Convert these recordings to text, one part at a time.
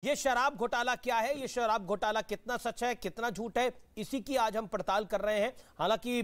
ये शराब घोटाला क्या है, ये शराब घोटाला कितना सच है, कितना झूठ है, इसी की आज हम पड़ताल कर रहे हैं। हालांकि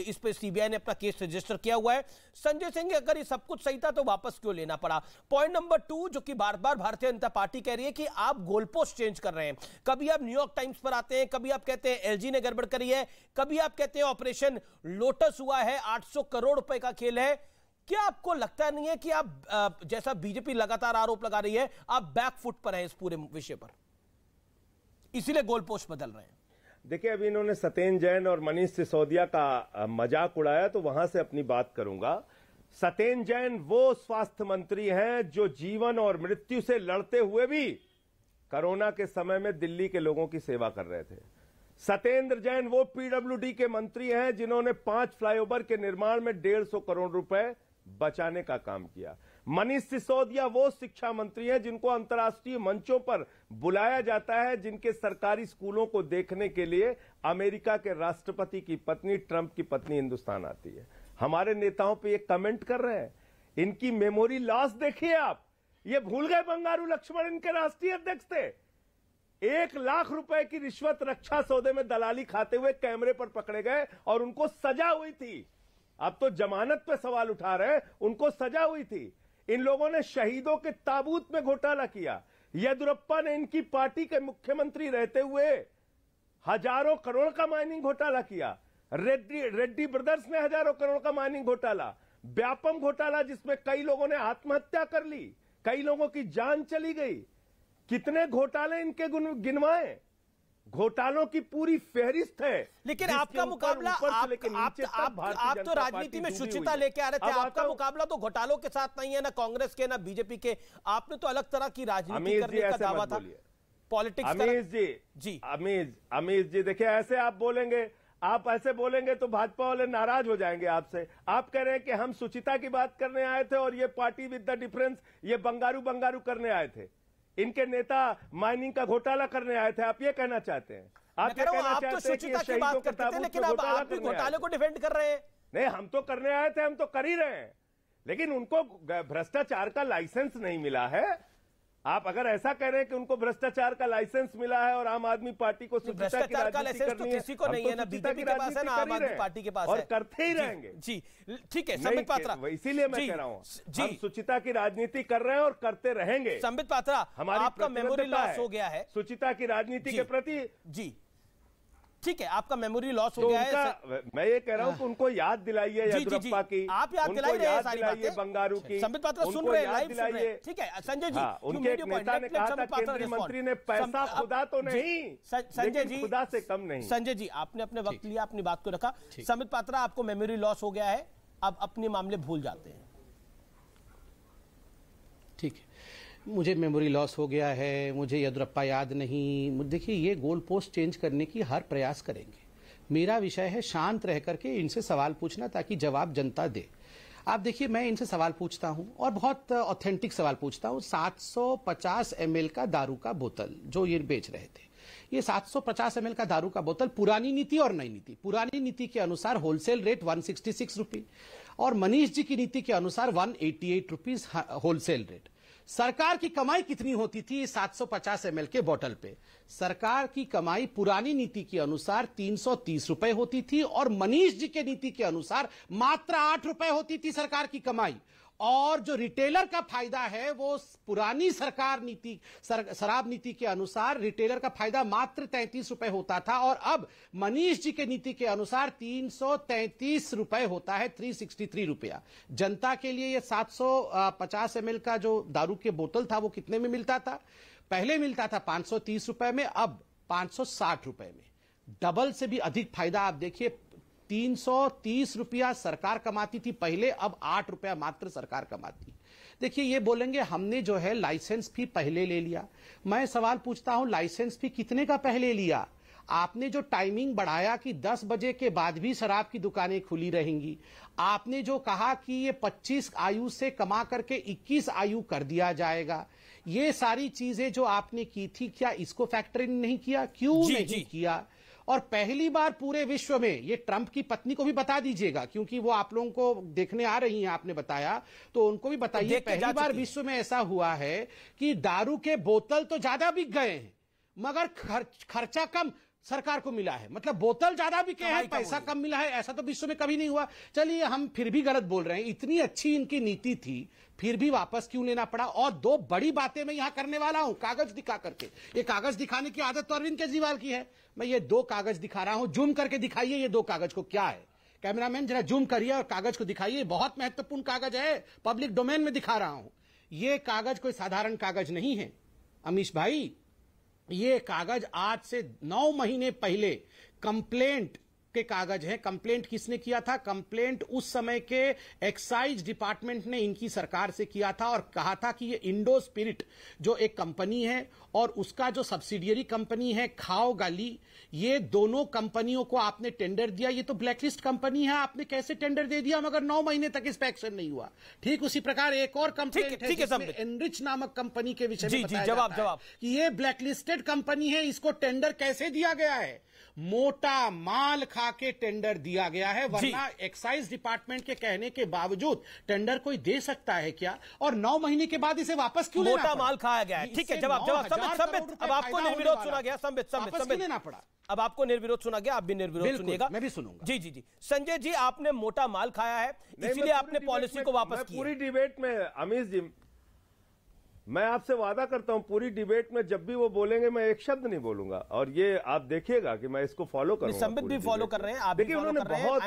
इस पे सीबीआई ने अपना केस रजिस्टर किया हुआ है। संजय सिंह, अगर ये सब कुछ सही था तो वापस क्यों लेना पड़ा? पॉइंट नंबर 2, जो कि बार बार भारतीय जनता पार्टी कह रही है कि आप गोल पोस्ट चेंज कर रहे हैं। कभी आप न्यूयॉर्क टाइम्स पर आते हैं, कभी आप कहते हैं एलजी ने गड़बड़ करी है, कभी आप कहते हैं ऑपरेशन लोटस हुआ है, 800 करोड़ रुपए का खेल है। क्या आपको लगता नहीं है कि आप जैसा बीजेपी लगातार आरोप लगा रही है, आप बैकफुट पर हैं इस पूरे विषय पर, इसीलिए गोल पोस्ट बदल रहे हैं? देखिए, अभी इन्होंने सत्येंद्र जैन और मनीष सिसोदिया का मजाक उड़ाया, तो वहां से अपनी बात करूंगा। सत्येंद्र जैन वो स्वास्थ्य मंत्री हैं जो जीवन और मृत्यु से लड़ते हुए भी कोरोना के समय में दिल्ली के लोगों की सेवा कर रहे थे। सत्येंद्र जैन वो पीडब्ल्यूडी के मंत्री हैं जिन्होंने 5 फ्लाईओवर के निर्माण में 150 करोड़ रुपए बचाने का काम किया। मनीष सिसोदिया वो शिक्षा मंत्री हैं जिनको अंतर्राष्ट्रीय मंचों पर बुलाया जाता है, जिनके सरकारी स्कूलों को देखने के लिए अमेरिका के राष्ट्रपति की पत्नी, ट्रंप की पत्नी हिंदुस्तान आती है। हमारे नेताओं पे ये कमेंट कर रहे हैं। इनकी मेमोरी लॉस देखिए आप। ये भूल गए बंगारू लक्ष्मण इनके राष्ट्रीय अध्यक्ष थे। 1 लाख रुपए की रिश्वत रक्षा सौदे में दलाली खाते हुए कैमरे पर पकड़े गए और उनको सजा हुई थी। अब तो जमानत पे सवाल उठा रहे हैं, उनको सजा हुई थी। इन लोगों ने शहीदों के ताबूत में घोटाला किया। येदियुरप्पा ने इनकी पार्टी के मुख्यमंत्री रहते हुए हजारों करोड़ का माइनिंग घोटाला किया। रेड्डी ब्रदर्स ने हजारों करोड़ का माइनिंग घोटाला, व्यापम घोटाला जिसमें कई लोगों ने आत्महत्या कर ली, कई लोगों की जान चली गई। कितने घोटाले इनके गिनवाए? घोटालों की पूरी फेहरिस्त है। लेकिन आपका मुकाबला, आप तो राजनीति में शुचिता लेके आ रहे थे। आपका मुकाबला तो घोटालों के साथ नहीं है, ना कांग्रेस के ना बीजेपी के। आपने तो अलग तरह की राजनीति करने का दावा था, पॉलिटिक्स। अमीर जी देखिए, ऐसे आप बोलेंगे, आप ऐसे बोलेंगे तो भाजपा वाले नाराज हो जाएंगे आपसे। आप कह रहे हैं कि हम शुचिता की बात करने आए थे और ये पार्टी विद द डिफरेंस ये बंगारू करने आए थे। इनके नेता माइनिंग का घोटाला करने आए थे, आप ये कहना चाहते हैं? आप ये कहना चाहते हैं कि शहीदों के ताबूत पे घोटाले को डिफेंड कर रहे हैं? नहीं, हम तो करने आए थे, हम तो कर ही रहे हैं, लेकिन उनको भ्रष्टाचार का लाइसेंस नहीं मिला है। आप अगर ऐसा कह रहे हैं कि उनको भ्रष्टाचार का लाइसेंस मिला है और आम आदमी पार्टी को भ्रष्टाचार का लाइसेंस तो किसी को नहीं है, ना बीजेपी के पास है ना आम आदमी पार्टी के पास है, और करते ही रहेंगे। जी ठीक है संबित पात्रा, इसीलिए मैं कह रहा हूँ हम शुचिता की राजनीति कर रहे हैं और करते रहेंगे। संबित पात्रा, आपका मेमोरी लॉस हो गया है शुचिता की राजनीति के प्रति। जी ठीक है, आपका मेमोरी लॉस हो गया है। मैं ये कह रहा हूं कि उनको याद दिलाइए येदियुरप्पा की, आप याद दिलाई रहे हैं सारी बातें, बंगारू की। संबित पात्रा सुन रहे हैं, लाइव सुन रहे हैं। ठीक है संजय जी, उनके एक नेता ने कहा था केंद्रीय मंत्री ने पैसा खुदा तो नहीं, संजय जी खुदा से कम नहीं। संजय जी, आपने अपने वक्त लिया, अपनी बात को रखा। संबित पात्रा, आपको मेमोरी लॉस हो गया है, अब अपने मामले भूल जाते हैं। ठीक है, मुझे मेमोरी लॉस हो गया है, मुझे येदियुरप्पा याद नहीं। देखिए, ये गोल पोस्ट चेंज करने की हर प्रयास करेंगे। मेरा विषय है शांत रह करके इनसे सवाल पूछना, ताकि जवाब जनता दे। आप देखिए, मैं इनसे सवाल पूछता हूं और बहुत ऑथेंटिक सवाल पूछता हूं। 750 ml का दारू का बोतल जो ये बेच रहे थे, ये 750 ml का दारू का बोतल पुरानी नीति और नई नीति, पुरानी नीति के अनुसार होलसेल रेट 166 रुपये और मनीष जी की नीति के अनुसार 188 रुपीज होलसेल रेट। सरकार की कमाई कितनी होती थी 750 ml के बोतल पे? सरकार की कमाई पुरानी नीति के अनुसार 330 रुपए होती थी और मनीष जी के नीति के अनुसार मात्र 8 रुपए होती थी सरकार की कमाई। और जो रिटेलर का फायदा है वो पुरानी सरकार नीति, शराब नीति के अनुसार रिटेलर का फायदा मात्र 33 रुपए होता था और अब मनीष जी के नीति के अनुसार 333 रुपए होता है, 363 रुपया। जनता के लिए ये 750 ml का जो दारू के बोतल था वो कितने में मिलता था? पहले मिलता था 530 रुपए में, अब 560 रुपए में। डबल से भी अधिक फायदा। आप देखिए, 330 रुपया सरकार कमाती थी पहले, अब 8 रुपया मात्र सरकार कमाती। देखिए, ये बोलेंगे हमने जो है लाइसेंस फी पहले ले लिया। मैं सवाल पूछता हूं, लाइसेंस फी कितने का पहले लिया? आपने जो टाइमिंग बढ़ाया कि 10 बजे के बाद भी शराब की दुकानें खुली रहेंगी, आपने जो कहा कि ये 25 आयु से कमा करके 21 आयु कर दिया जाएगा, ये सारी चीजें जो आपने की थी, क्या इसको फैक्टर इन नहीं किया? क्यों नहीं किया? और पहली बार पूरे विश्व में, ये ट्रंप की पत्नी को भी बता दीजिएगा क्योंकि वो आप लोगों को देखने आ रही हैं, आपने बताया तो उनको भी बताइए, पहली बार विश्व में ऐसा हुआ है कि दारू के बोतल तो ज्यादा बिक गए हैं मगर खर्चा कम सरकार को मिला है। मतलब बोतल ज्यादा बिके हैं, पैसा कम मिला है, ऐसा तो विश्व में कभी नहीं हुआ। चलिए हम फिर भी गलत बोल रहे हैं, इतनी अच्छी इनकी नीति थी फिर भी वापस क्यों लेना पड़ा। और दो बड़ी बातें मैं यहां करने वाला हूं कागज दिखा करके। ये कागज दिखाने की आदत तो अरविंद केजरीवाल की है। मैं ये दो कागज दिखा रहा हूं, जूम करके दिखाइए ये दो कागज को क्या है। कैमरामैन जरा जूम करिए और कागज को दिखाइए, बहुत महत्वपूर्ण कागज है, पब्लिक डोमेन में दिखा रहा हूं। ये कागज कोई साधारण कागज नहीं है अमीश भाई, ये कागज आज से 9 महीने पहले कंप्लेंट के कागज हैं। कंप्लेंट किसने किया था? कंप्लेंट उस समय के एक्साइज डिपार्टमेंट ने इनकी सरकार से किया था और कहा था कि ये इंडो स्पिरिट जो एक कंपनी है और उसका जो सब्सिडियरी कंपनी है खाओ गाली, ये दोनों कंपनियों को आपने टेंडर दिया। ये तो ब्लैकलिस्ट कंपनी है, आपने कैसे टेंडर दे दिया मगर 9 महीने तक इस पर एक्शन नहीं हुआ। ठीक उसी प्रकार एक और कंप्लेंट है जिसमें एनरिच नामक कंपनी के विषय में बताया जाता है कि ये ब्लैकलिस्टेड कंपनी है, इसको टेंडर कैसे दिया गया है? मोटा माल खा के टेंडर दिया गया है, वरना एक्साइज डिपार्टमेंट के कहने के बावजूद टेंडर कोई दे सकता है क्या? और 9 महीने के बाद इसे वापस क्यों लेना पड़ा? मोटा माल खाया गया है। ठीक है, जवाब संबित, अब आपको निर्विरोध सुना गया। संबित लेना पड़ा, अब आपको निर्विरोध सुना गया, आप भी निर्विरोध सुनिएगा। मैं भी सुनूंगा। जी जी जी संजय जी, आपने मोटा माल खाया है इसलिए आपने पॉलिसी को वापस किया। पूरी डिबेट में अमीश जी, मैं आपसे वादा करता हूं पूरी डिबेट में जब भी वो बोलेंगे मैं एक शब्द नहीं बोलूंगा, और ये आप देखिएगा कि मैं इसको फॉलो करूंगा। संबित भी फॉलो कर रहे हैं, आप देखिए उन्होंने बहुत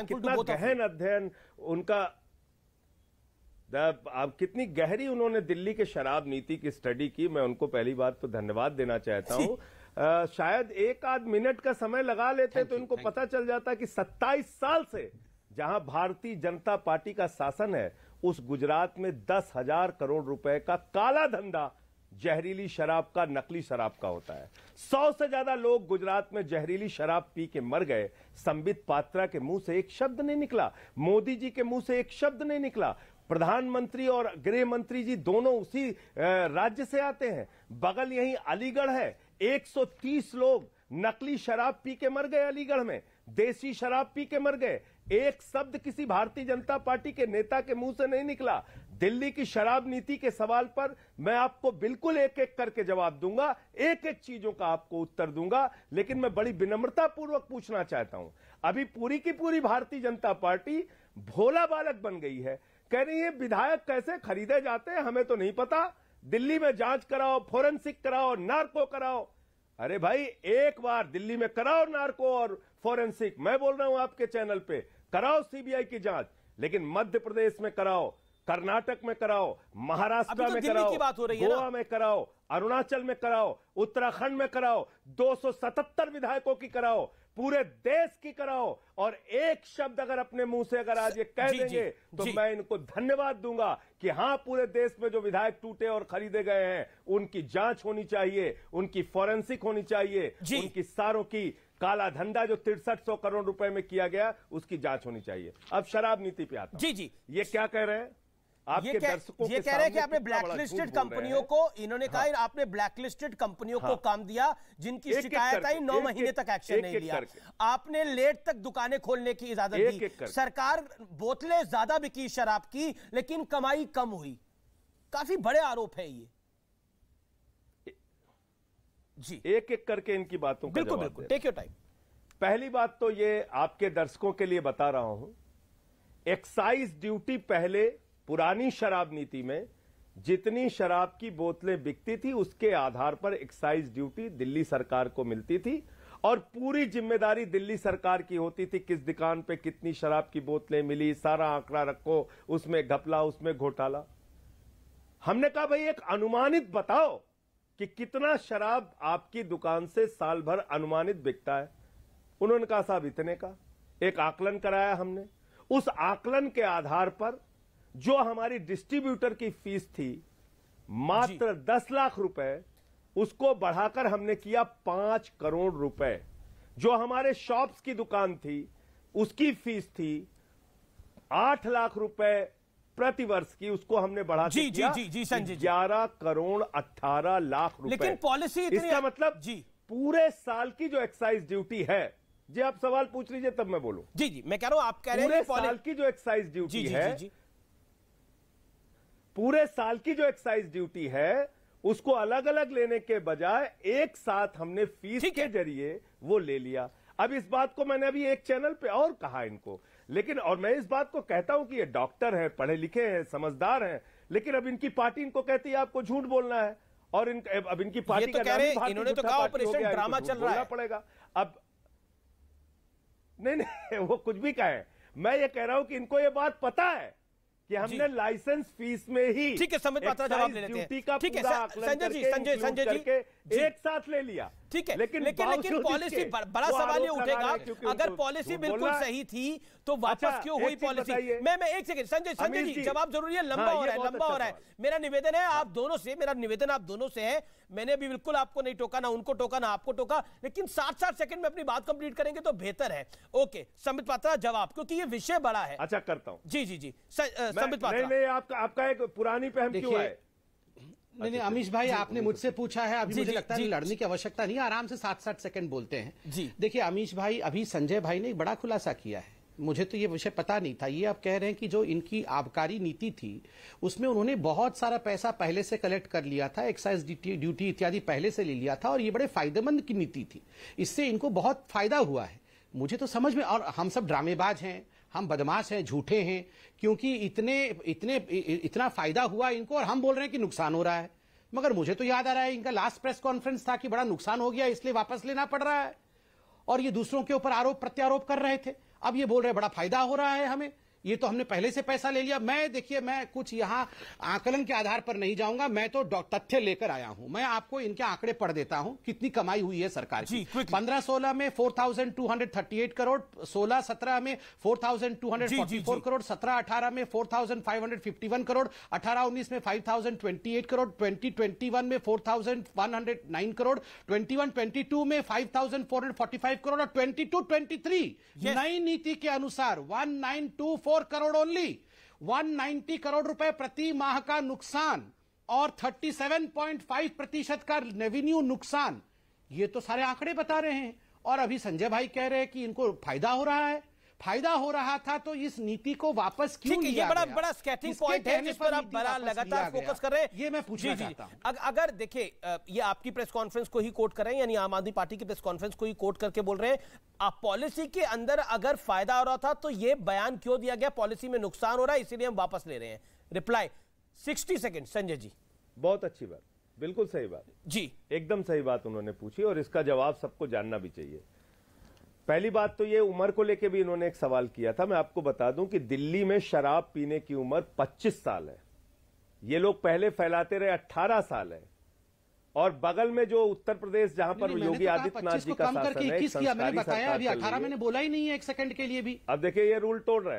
कितना गहन अध्ययन उनका, कितनी गहरी उन्होंने दिल्ली के शराब नीति की स्टडी की। मैं उनको पहली बात तो धन्यवाद देना चाहता हूं। शायद एक आध मिनट का समय लगा लेते तो इनको पता चल जाता कि 27 साल से जहां भारतीय जनता पार्टी का शासन है उस गुजरात में 10,000 करोड़ रुपए का काला धंधा जहरीली शराब का, नकली शराब का होता है। 100 से ज्यादा लोग गुजरात में जहरीली शराब पी के मर गए। संबित पात्रा के मुंह से एक शब्द नहीं निकला, मोदी जी के मुंह से एक शब्द नहीं निकला। प्रधानमंत्री और गृह मंत्री जी दोनों उसी राज्य से आते हैं, बगल यहीं अलीगढ़ है। 130 लोग नकली शराब पी के मर गए अलीगढ़ में, देसी शराब पी के मर गए। एक शब्द किसी भारतीय जनता पार्टी के नेता के मुंह से नहीं निकला। दिल्ली की शराब नीति के सवाल पर मैं आपको बिल्कुल एक एक करके जवाब दूंगा, एक एक चीजों का आपको उत्तर दूंगा, लेकिन मैं बड़ी विनम्रता पूर्वक पूछना चाहता हूं। अभी पूरी की पूरी भारतीय जनता पार्टी भोला बालक बन गई है, कह रही है विधायक कैसे खरीदे जाते हैं हमें तो नहीं पता, दिल्ली में जांच कराओ, फोरेंसिक कराओ, नार्को कराओ। अरे भाई एक बार दिल्ली में कराओ नार्को और फोरेंसिक, मैं बोल रहा हूं आपके चैनल पे, कराओ सीबीआई की जांच, लेकिन मध्य प्रदेश में कराओ, कर्नाटक में कराओ, महाराष्ट्र में कराओ, गोवा में कराओ, अरुणाचल में कराओ, उत्तराखंड में कराओ, 277 विधायकों की कराओ, पूरे देश की कराओ। और एक शब्द अगर अपने मुंह से अगर आज ये कह देंगे तो मैं इनको धन्यवाद दूंगा कि हां पूरे देश में जो विधायक टूटे और खरीदे गए हैं उनकी जांच होनी चाहिए, उनकी फोरेंसिक होनी चाहिए, उनकी सारों की काला धंधा जो 6300 करोड़ रुपए में किया गया उसकी जांच होनी चाहिए। अब शराब नीति पे आता हूं। जी ये क्या कह रहे हैं आपके दर्शकों ये कह रहे हैं कि आपने ब्लैकलिस्टेड कंपनियों को, इन्होंने कहा आपने ब्लैकलिस्टेड कंपनियों को काम दिया जिनकी शिकायत आई, 9 महीने तक एक्शन नहीं लिया। आपने लेट तक दुकानें खोलने की इजाजत दी। सरकार बोतलें ज्यादा बिकी शराब की लेकिन कमाई कम हुई। काफी बड़े आरोप है ये। जी एक एक करके इनकी बातों का बिल्कुल बिल्कुल, टेक योर टाइम। पहली बात तो ये आपके दर्शकों के लिए बता रहा हूं, एक्साइज ड्यूटी पहले पुरानी शराब नीति में जितनी शराब की बोतलें बिकती थी उसके आधार पर एक्साइज ड्यूटी दिल्ली सरकार को मिलती थी और पूरी जिम्मेदारी दिल्ली सरकार की होती थी। किस दुकान पे कितनी शराब की बोतलें मिली, सारा आंकड़ा रखो, उसमें घपला, उसमें घोटाला। हमने कहा भाई एक अनुमानित बताओ कि कितना शराब आपकी दुकान से साल भर अनुमानित बिकता है। उन्होंने कहा साहब इतने का। एक आकलन कराया हमने, उस आकलन के आधार पर जो हमारी डिस्ट्रीब्यूटर की फीस थी मात्र 10 लाख रुपए, उसको बढ़ाकर हमने किया 5 करोड़ रुपए। जो हमारे शॉप्स की दुकान थी उसकी फीस थी 8 लाख रुपए प्रति वर्ष की, उसको हमने बढ़ा के किया 11 करोड़ 18 लाख रुपए। लेकिन पॉलिसी इसका मतलब पूरे साल की जो एक्साइज ड्यूटी है, जी आप सवाल पूछ लीजिए तब मैं बोलूं। जी जी मैं कह रहा हूं, आप कह रहे हैं पूरे साल की जो एक्साइज ड्यूटी है, पूरे साल की जो एक्साइज ड्यूटी है उसको अलग अलग लेने के बजाय एक साथ हमने फीस के जरिए वो ले लिया। अब इस बात को मैंने अभी एक चैनल पे और कहा इनको, लेकिन और मैं इस बात को कहता हूं कि ये डॉक्टर हैं, पढ़े लिखे हैं, समझदार हैं, लेकिन अब इनकी पार्टी इनको कहती है आपको झूठ बोलना है, और अब इनकी पार्टी का नाम ही इन्होंने तो कहा ऑपरेशन ड्रामा चल रहा है पड़ेगा। अब नहीं वो कुछ भी कहे, मैं ये कह रहा हूं कि इनको ये बात पता है कि हमने लाइसेंस फीस में ही, ठीक है, संबित पात्रा जवाब ले लेते हैं। ठीक है संजय जी एक साथ ले लिया। ठीक है, लेकिन पॉलिसी, बड़ा सवाल ये उठेगा, अगर पॉलिसी बिल्कुल सही थी तो वापस क्यों हुई पॉलिसी? मैं एक सेकंड, संजय जी जवाब जरूरी है, लंबा हो रहा है। मेरा निवेदन है आप दोनों से है, मैंने भी बिल्कुल आपको नहीं टोका, ना उनको टोका, ना आपको टोका, लेकिन 7 सेकंड में अपनी बात कंप्लीट करेंगे तो बेहतर है। ओके संबित पात्रा जवाब, क्योंकि ये विषय बड़ा है। अच्छा करता हूं। जी संबित पात्रा। नहीं आपका एक पुरानी पहम क्यों है? नहीं अमीश भाई, आपने मुझसे पूछा है, अभी मुझे लगता है लड़ने की आवश्यकता नहीं, आराम से 7 सेकंड बोलते हैं। जी देखिए अमीश भाई, अभी संजय भाई ने एक बड़ा खुलासा किया है, मुझे तो ये विषय पता नहीं था। ये आप कह रहे हैं कि जो इनकी आबकारी नीति थी उसमें उन्होंने बहुत सारा पैसा पहले से कलेक्ट कर लिया था, एक्साइज ड्यूटी इत्यादि पहले से ले लिया था, और ये बड़े फायदेमंद की नीति थी, इससे इनको बहुत फायदा हुआ है। मुझे तो समझ में, और हम सब ड्रामेबाज हैं, हम बदमाश हैं, झूठे हैं, क्योंकि इतना फायदा हुआ इनको और हम बोल रहे हैं कि नुकसान हो रहा है। मगर मुझे तो याद आ रहा है इनका लास्ट प्रेस कॉन्फ्रेंस था कि बड़ा नुकसान हो गया इसलिए वापस लेना पड़ रहा है, और ये दूसरों के ऊपर आरोप प्रत्यारोप कर रहे थे। अब ये बोल रहे बड़ा फायदा हो रहा है हमें, ये तो हमने पहले से पैसा ले लिया। मैं कुछ यहां आकलन के आधार पर नहीं जाऊंगा, मैं तो तथ्य लेकर आया हूं। मैं आपको इनके आंकड़े पढ़ देता हूं कितनी कमाई हुई है सरकार की। 15-16 में 4,238 करोड़, 16-17 में 4,244 करोड़, 17-18 में 4,551 करोड़, 18-19 में 5,028 करोड़, 2021 में 4,109 करोड़, 21-22 में 5,445 करोड़, और 22-23 नई नीति के अनुसार 1924 करोड़ ओनली, 190 करोड़ रुपए प्रति माह का नुकसान और 37.5% का रेवेन्यू नुकसान। ये तो सारे आंकड़े बता रहे हैं, और अभी संजय भाई कह रहे हैं कि इनको फायदा हो रहा है। फायदा हो रहा था तो इस नीति को वापस क्यों लिया गया? ये बड़ा स्केटिंग पॉइंट है जिस पर आप बड़ा लगातार फोकस कर रहे हैं, ये मैं पूछना चाहता हूं। अगर देखिए, ये आपकी प्रेस कॉन्फ्रेंस को ही कोट कर रहे हैं, यानी आम आदमी पार्टी की प्रेस कॉन्फ्रेंस को ही कोट करके बोल रहे हैं, आप पॉलिसी के अंदर अगर फायदा हो रहा था तो ये बयान क्यों दिया गया, पॉलिसी में नुकसान हो रहा है इसीलिए हम वापस ले रहे हैं? Reply 60 second Sanjay ji. बहुत अच्छी बात, बिल्कुल सही बात जी, एकदम सही बात उन्होंने पूछी, और इसका जवाब सबको जानना भी चाहिए। पहली बात तो ये उम्र को लेके भी इन्होंने एक सवाल किया था। मैं आपको बता दूं कि दिल्ली में शराब पीने की उम्र 25 साल है, ये लोग पहले फैलाते रहे 18 साल है, और बगल में जो उत्तर प्रदेश जहां पर योगी आदित्यनाथ जी का शासन है, 21 किया मैंने बताया, अभी 18 मैंने बोला ही नहीं है एक सेकंड के लिए भी। अब देखिए ये रूल तोड़ रहे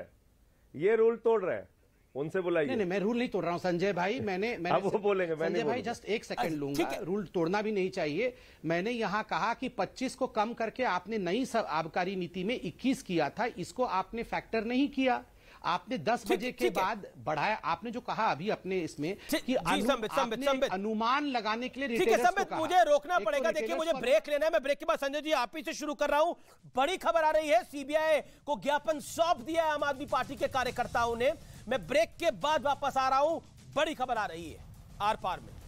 हैं, उनसे बुलाइए। नहीं मैं रूल नहीं तोड़ रहा हूं संजय भाई, मैंने अब वो बोलेंगे, संजय भाई जस्ट एक सेकंड लूंगा, रूल तोड़ना भी नहीं चाहिए। मैंने यहां कहा कि 25 को कम करके आपने नई आबकारी नीति में 21 किया था, इसको आपने फैक्टर नहीं किया, आपने 10 बजे के बाद बढ़ाया। आपने जो कहा अभी अपने इसमें कि अनुमान लगाने के लिए, ठीक है संबित, मुझे रोकना पड़ेगा। देखिए मुझे ब्रेक लेना है, मैं ब्रेक के बाद संजय जी आप ही से शुरू कर रहा हूं। बड़ी खबर आ रही है, सीबीआई को ज्ञापन सौंप दिया है आम आदमी पार्टी के कार्यकर्ताओं ने। मैं ब्रेक के बाद वापस आ रहा हूं, बड़ी खबर आ रही है आर पार में।